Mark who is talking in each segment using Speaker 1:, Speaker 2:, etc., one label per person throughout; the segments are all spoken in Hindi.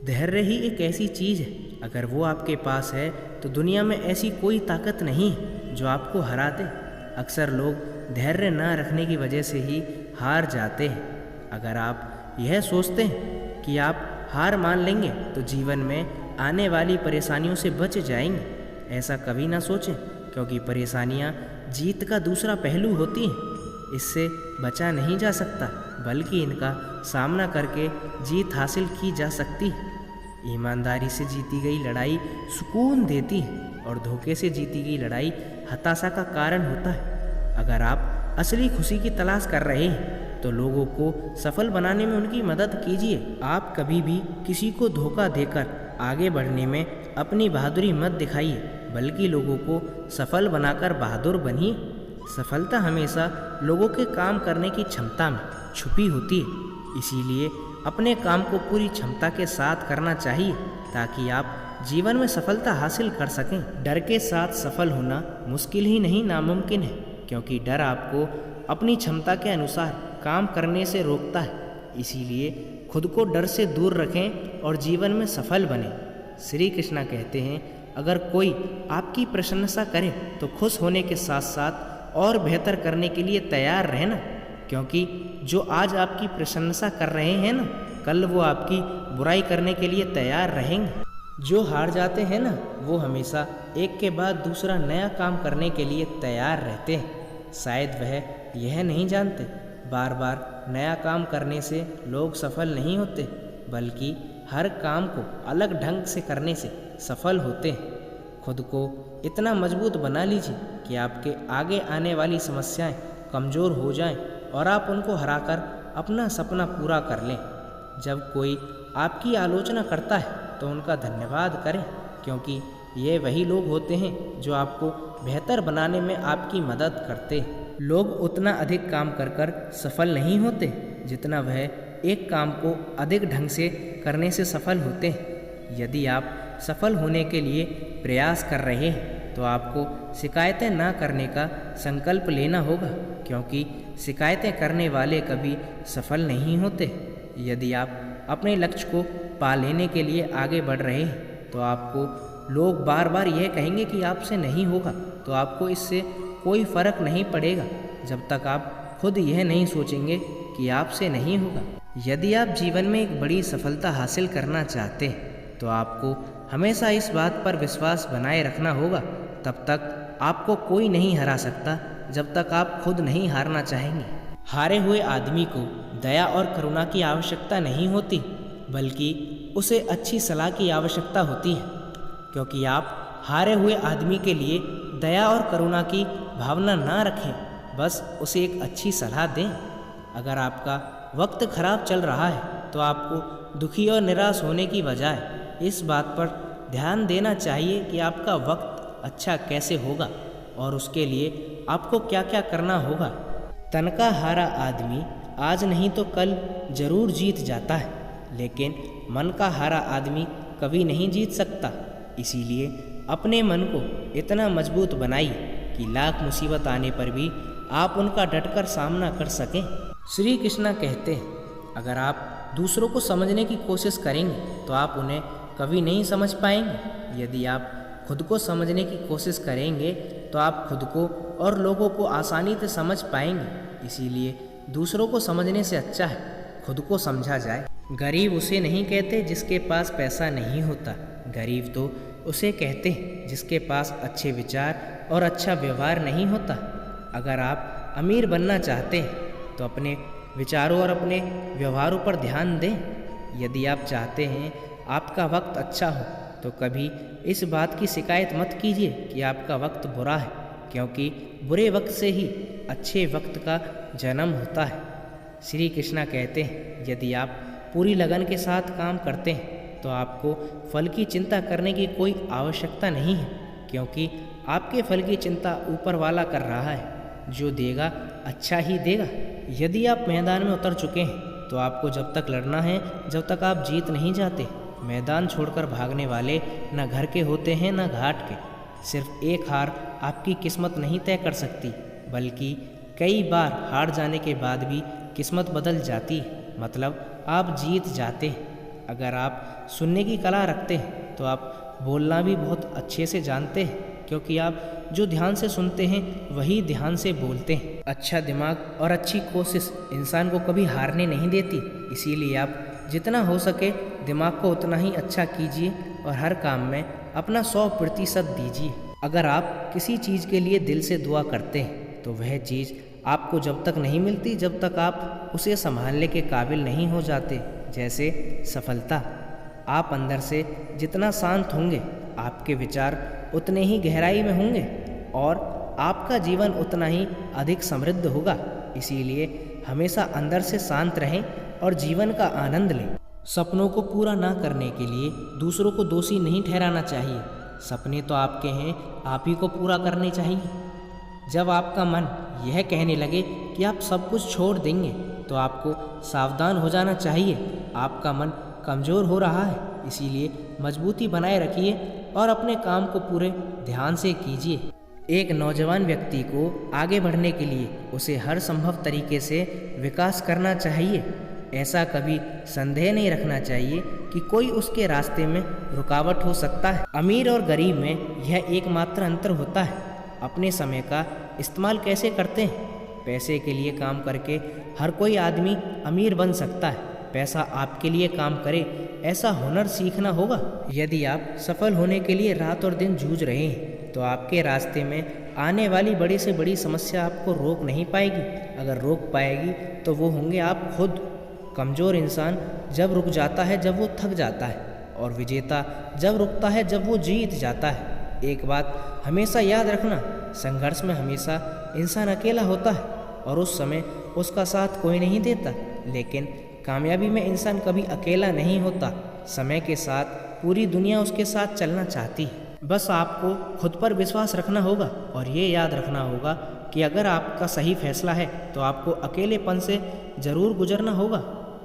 Speaker 1: धैर्य ही एक ऐसी चीज़ है, अगर वो आपके पास है तो दुनिया में ऐसी कोई ताकत नहीं है जो आपको हरा दे। अक्सर लोग धैर्य न रखने की वजह से ही हार जाते हैं। अगर आप यह सोचते हैं कि आप हार मान लेंगे तो जीवन में आने वाली परेशानियों से बच जाएंगे, ऐसा कभी ना सोचें, क्योंकि परेशानियां जीत का दूसरा पहलू होती हैं। इससे बचा नहीं जा सकता, बल्कि इनका सामना करके जीत हासिल की जा सकती है। ईमानदारी से जीती गई लड़ाई सुकून देती है और धोखे से जीती गई लड़ाई हताशा का कारण होता है। अगर आप असली खुशी की तलाश कर रहे हैं तो लोगों को सफल बनाने में उनकी मदद कीजिए। आप कभी भी किसी को धोखा देकर आगे बढ़ने में अपनी बहादुरी मत दिखाइए, बल्कि लोगों को सफल बनाकर बहादुर बनिए। सफलता हमेशा लोगों के काम करने की क्षमता में छुपी होती है, इसीलिए अपने काम को पूरी क्षमता के साथ करना चाहिए ताकि आप जीवन में सफलता हासिल कर सकें। डर के साथ सफल होना मुश्किल ही नहीं नामुमकिन है, क्योंकि डर आपको अपनी क्षमता के अनुसार काम करने से रोकता है। इसीलिए खुद को डर से दूर रखें और जीवन में सफल बने। श्री कृष्णा कहते हैं, अगर कोई आपकी प्रशंसा करे तो खुश होने के साथ साथ और बेहतर करने के लिए तैयार रहना, क्योंकि जो आज आपकी प्रशंसा कर रहे हैं ना, कल वो आपकी बुराई करने के लिए तैयार रहेंगे। जो हार जाते हैं ना, वो हमेशा एक के बाद दूसरा नया काम करने के लिए तैयार रहते हैं। शायद वह यह नहीं जानते, बार बार नया काम करने से लोग सफल नहीं होते, बल्कि हर काम को अलग ढंग से करने से सफल होते हैं। खुद को इतना मजबूत बना लीजिए कि आपके आगे आने वाली समस्याएं कमज़ोर हो जाएं और आप उनको हराकर अपना सपना पूरा कर लें। जब कोई आपकी आलोचना करता है तो उनका धन्यवाद करें, क्योंकि ये वही लोग होते हैं जो आपको बेहतर बनाने में आपकी मदद करते हैं। लोग उतना अधिक काम कर कर सफल नहीं होते जितना वह एक काम को अधिक ढंग से करने से सफल होते हैं। यदि आप सफल होने के लिए प्रयास कर रहे हैं तो आपको शिकायतें ना करने का संकल्प लेना होगा, क्योंकि शिकायतें करने वाले कभी सफल नहीं होते। यदि आप अपने लक्ष्य को पा लेने के लिए आगे बढ़ रहे हैं तो आपको लोग बार बार यह कहेंगे कि आपसे नहीं होगा, तो आपको इससे कोई फ़र्क नहीं पड़ेगा जब तक आप खुद यह नहीं सोचेंगे कि आपसे नहीं होगा। यदि आप जीवन में एक बड़ी सफलता हासिल करना चाहते हैं तो आपको हमेशा इस बात पर विश्वास बनाए रखना होगा। तब तक आपको कोई नहीं हरा सकता जब तक आप खुद नहीं हारना चाहेंगे। हारे हुए आदमी को दया और करुणा की आवश्यकता नहीं होती, बल्कि उसे अच्छी सलाह की आवश्यकता होती है, क्योंकि आप हारे हुए आदमी के लिए दया और करुणा की भावना ना रखें, बस उसे एक अच्छी सलाह दें। अगर आपका वक्त खराब चल रहा है तो आपको दुखी और निराश होने की बजाय इस बात पर ध्यान देना चाहिए कि आपका वक्त अच्छा कैसे होगा और उसके लिए आपको क्या क्या करना होगा। तन का हारा आदमी आज नहीं तो कल जरूर जीत जाता है, लेकिन मन का हारा आदमी कभी नहीं जीत सकता। इसीलिए अपने मन को इतना मजबूत बनाइए कि लाख मुसीबत आने पर भी आप उनका डटकर सामना कर सकें। श्री कृष्णा कहते हैं, अगर आप दूसरों को समझने की कोशिश करेंगे तो आप उन्हें कभी नहीं समझ पाएंगे। यदि आप खुद को समझने की कोशिश करेंगे तो आप खुद को और लोगों को आसानी से समझ पाएंगे। इसीलिए दूसरों को समझने से अच्छा है खुद को समझा जाए। गरीब उसे नहीं कहते जिसके पास पैसा नहीं होता, गरीब तो उसे कहते हैं जिसके पास अच्छे विचार और अच्छा व्यवहार नहीं होता। अगर आप अमीर बनना चाहते हैं तो अपने विचारों और अपने व्यवहारों पर ध्यान दें। यदि आप चाहते हैं आपका वक्त अच्छा हो तो कभी इस बात की शिकायत मत कीजिए कि आपका वक्त बुरा है, क्योंकि बुरे वक्त से ही अच्छे वक्त का जन्म होता है। श्री कृष्णा कहते हैं, यदि आप पूरी लगन के साथ काम करते हैं तो आपको फल की चिंता करने की कोई आवश्यकता नहीं है, क्योंकि आपके फल की चिंता ऊपर वाला कर रहा है। जो देगा अच्छा ही देगा। यदि आप मैदान में उतर चुके हैं तो आपको जब तक लड़ना है जब तक आप जीत नहीं जाते। मैदान छोड़कर भागने वाले न घर के होते हैं न घाट के। सिर्फ एक हार आपकी किस्मत नहीं तय कर सकती, बल्कि कई बार हार जाने के बाद भी किस्मत बदल जाती है, मतलब आप जीत जाते हैं। अगर आप सुनने की कला रखते हैं तो आप बोलना भी बहुत अच्छे से जानते हैं, क्योंकि आप जो ध्यान से सुनते हैं वही ध्यान से बोलते हैं। अच्छा दिमाग और अच्छी कोशिश इंसान को कभी हारने नहीं देती, इसीलिए आप जितना हो सके दिमाग को उतना ही अच्छा कीजिए और हर काम में अपना 100% दीजिए। अगर आप किसी चीज़ के लिए दिल से दुआ करते हैं तो वह चीज़ आपको जब तक नहीं मिलती जब तक आप उसे संभालने के काबिल नहीं हो जाते। जैसे सफलता, आप अंदर से जितना शांत होंगे आपके विचार उतने ही गहराई में होंगे और आपका जीवन उतना ही अधिक समृद्ध होगा। इसीलिए हमेशा अंदर से शांत रहें और जीवन का आनंद लें। सपनों को पूरा ना करने के लिए दूसरों को दोषी नहीं ठहराना चाहिए। सपने तो आपके हैं, आप ही को पूरा करने चाहिए। जब आपका मन यह कहने लगे कि आप सब कुछ छोड़ देंगे तो आपको सावधान हो जाना चाहिए। आपका मन कमज़ोर हो रहा है, इसीलिए मजबूती बनाए रखिए और अपने काम को पूरे ध्यान से कीजिए। एक नौजवान व्यक्ति को आगे बढ़ने के लिए उसे हर संभव तरीके से विकास करना चाहिए। ऐसा कभी संदेह नहीं रखना चाहिए कि कोई उसके रास्ते में रुकावट हो सकता है। अमीर और गरीब में यह एकमात्र अंतर होता है, अपने समय का इस्तेमाल कैसे करते हैं। पैसे के लिए काम करके हर कोई आदमी अमीर बन सकता है। पैसा आपके लिए काम करे, ऐसा हुनर सीखना होगा। यदि आप सफल होने के लिए रात और दिन जूझ रहे हैं तो आपके रास्ते में आने वाली बड़ी से बड़ी समस्या आपको रोक नहीं पाएगी। अगर रोक पाएगी तो वो होंगे आप खुद। कमज़ोर इंसान जब रुक जाता है जब वो थक जाता है, और विजेता जब रुकता है जब वो जीत जाता है। एक बात हमेशा याद रखना, संघर्ष में हमेशा इंसान अकेला होता है और उस समय उसका साथ कोई नहीं देता, लेकिन कामयाबी में इंसान कभी अकेला नहीं होता। समय के साथ पूरी दुनिया उसके साथ चलना चाहती है। बस आपको खुद पर विश्वास रखना होगा और ये याद रखना होगा कि अगर आपका सही फैसला है तो आपको अकेलेपन से ज़रूर गुजरना होगा।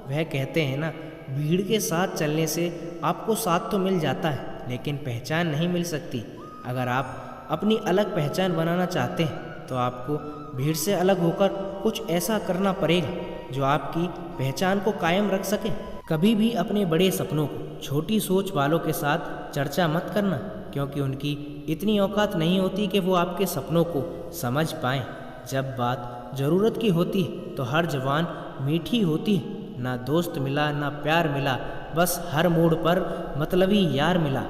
Speaker 1: वह कहते हैं ना, भीड़ के साथ चलने से आपको साथ तो मिल जाता है लेकिन पहचान नहीं मिल सकती। अगर आप अपनी अलग पहचान बनाना चाहते हैं तो आपको भीड़ से अलग होकर कुछ ऐसा करना पड़ेगा जो आपकी पहचान को कायम रख सके। कभी भी अपने बड़े सपनों को छोटी सोच वालों के साथ चर्चा मत करना, क्योंकि उनकी इतनी औकात नहीं होती कि वो आपके सपनों को समझ पाएं। जब बात ज़रूरत की होती है तो हर जवान मीठी होती है। ना दोस्त मिला ना प्यार मिला, बस हर मोड़ पर मतलबी यार मिला।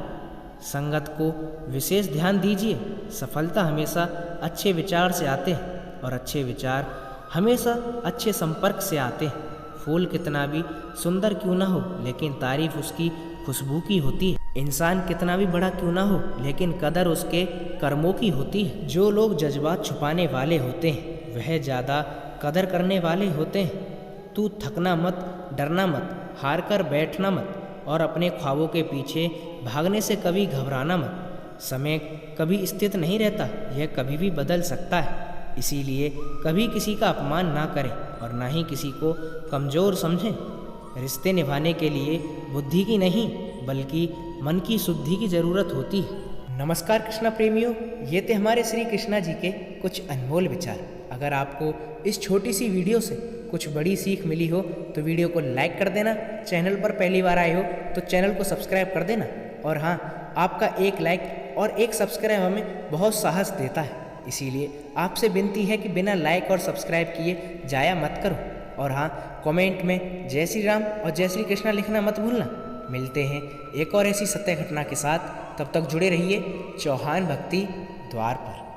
Speaker 1: संगत को विशेष ध्यान दीजिए। सफलता हमेशा अच्छे विचार से आते हैं और अच्छे विचार हमेशा अच्छे संपर्क से आते हैं। फूल कितना भी सुंदर क्यों ना हो, लेकिन तारीफ उसकी खुशबू की होती है। इंसान कितना भी बड़ा क्यों ना हो, लेकिन कदर उसके कर्मों की होती है। जो लोग जज्बात छुपाने वाले होते हैं वह ज़्यादा कदर करने वाले होते हैं। तू थकना मत, डरना मत, हार कर बैठना मत और अपने ख्वाबों के पीछे भागने से कभी घबराना मत। समय कभी स्थिर नहीं रहता, यह कभी भी बदल सकता है। इसीलिए कभी किसी का अपमान ना करें और ना ही किसी को कमज़ोर समझें। रिश्ते निभाने के लिए बुद्धि की नहीं बल्कि मन की शुद्धि की ज़रूरत होती है। नमस्कार कृष्णा प्रेमियों, ये थे हमारे श्री कृष्णा जी के कुछ अनमोल विचार। अगर आपको इस छोटी सी वीडियो से कुछ बड़ी सीख मिली हो तो वीडियो को लाइक कर देना। चैनल पर पहली बार आए हो तो चैनल को सब्सक्राइब कर देना। और हाँ, आपका एक लाइक और एक सब्सक्राइब हमें बहुत साहस देता है, इसीलिए आपसे विनती है कि बिना लाइक और सब्सक्राइब किए जाया मत करो। और हाँ, कमेंट में जय श्री राम और जय श्री कृष्णा लिखना मत भूलना। मिलते हैं एक और ऐसी सत्य घटना के साथ, तब तक जुड़े रहिए चौहान भक्ति द्वार पर।